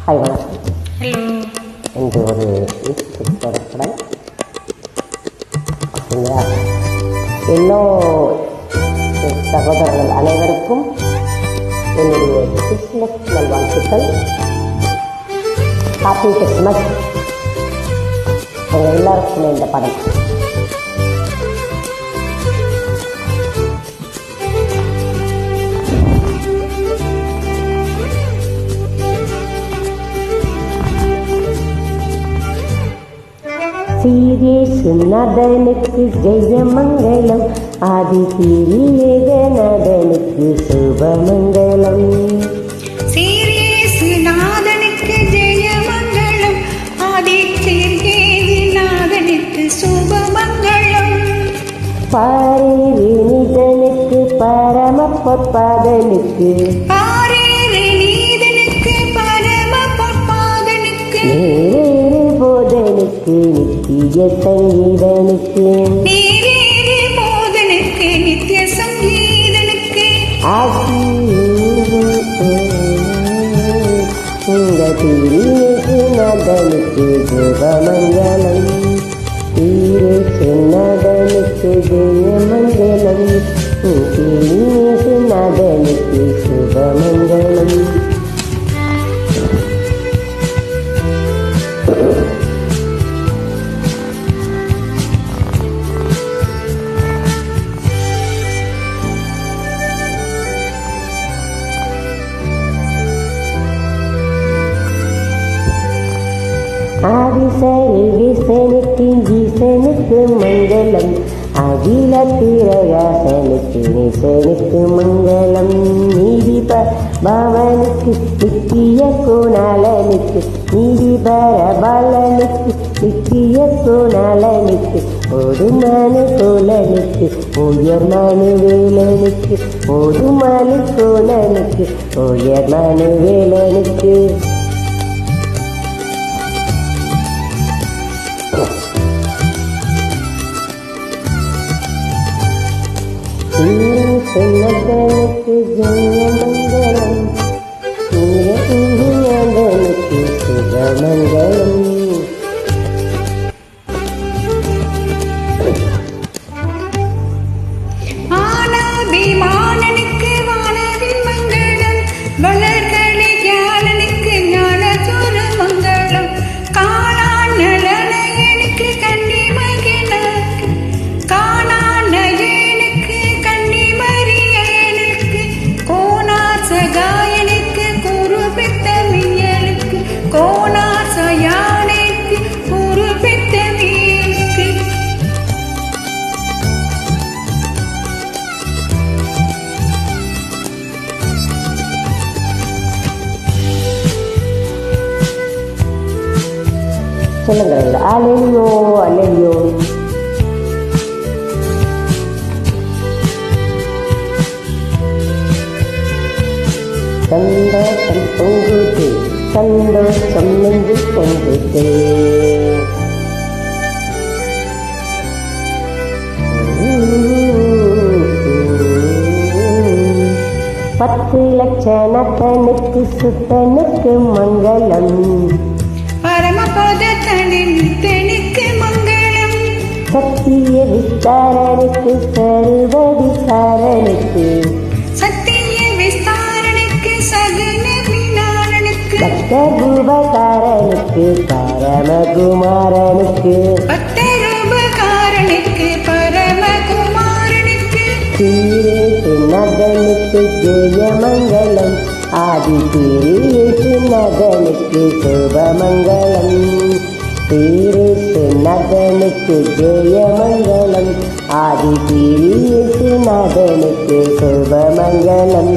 Hi வணக்கம். இன்று ஒரு திரைப்படம் அப்படிங்களா? இன்னும் சகோதரர்கள் அனைவருக்கும் என்னுடைய கிறிஸ்மஸ் நல்வாழ்த்துக்கள். Happy Christmas. உங்கள் எல்லாருக்குமே இந்த படம் சீரியேசுநாதனுக்கு ஜெயமங்கலம், ஆதி சீரியேகநாதனுக்கு சுபமங்கலம். சீரியேசுநாதனுக்கு ஜெயமங்கலம், ஆதி சீரியேகநாதனுக்கு சுபமங்கலம். பாரேரினிதனுக்கு பரம பொற்பாதனுக்கு, பாரேரினிதனுக்கு பரம பொற்பாதனுக்கு, நேரேறு போதனுக்கு நித்திய சங்கீதனுக்கு, நேரேறு போதனுக்கு நித்திய சங்கீதனுக்கு, சீரியேசுநாதனுக்கு சுபமங்கலம். சீரியேசுநாதனுக்கு ஜெயமங்கலம், சீரியேசுநாதனுக்கு சுபமங்கலம். ஆதிசேவிசனுக்கு ஈசனுக்கு மங்களம், அகில திரையாசனுக்கு நேசனுக்கு மங்களம். நீதிப பவனுக்கு நித்திய கோணாளனுக்கு, நீதிபர பாலனுக்கு நித்திய கோணாளனுக்கு, ஒருமனு கோலனுக்கு உயர்மனு வேலனுக்கு, ஒருமனு கோலனுக்கு உயர்மனு வேலனுக்கு. சீரியேசுநாதனுக்கு ஜெயமங்கலம், சீரியேசுநாதனுக்கு சுபமங்கலம். ஆனாபிமானனுக்கு வானவின் மங்களம், வளர்களை ஞானனுக்கு ஞானசூர மங்களம். காணான் நலனையனுக்கு கன்னி மகனுக்கு, காணான் நயனுக்கு கன்னி மரியனுக்கு, கோணார் சகாயனுக்கு குரு பெத்த மியலுக்கு, கோணார் சயானுக்கு குரு பெத்த மீனுக்கு. சொல்லுங்கள். அலையோ அலையோ. சந்தோஷம் பொங்குது, சந்தோஷம் நெஞ்சு பொங்குது. பத்து லட்சணத்தனுக்கு சுத்தனுக்கு மங்களம், பரமபதத்தனின் நித்தனுக்கு மங்களம். சத்திய விஸ்தாரனுக்கு சர்வதிசாரனுக்கு, சத்திய விஸ்தாரனுக்கு சகுன விநாரணனுக்கு, பக்தரூபகாரனுக்கு பரமகுமாரனுக்கு, பக்தரூபகாரனுக்கு பரமகுமாரனுக்கு. சீரியேசுநாதனுக்கு ஜெயமங்கலம், ஆதி சீரியேசுநாதனுக்கு சுபமங்கலம். சீரியேசுநாதனுக்கு ஜெயமங்கலம், ஆதி சீரியேசுநாதனுக்கு சுபமங்கலம்.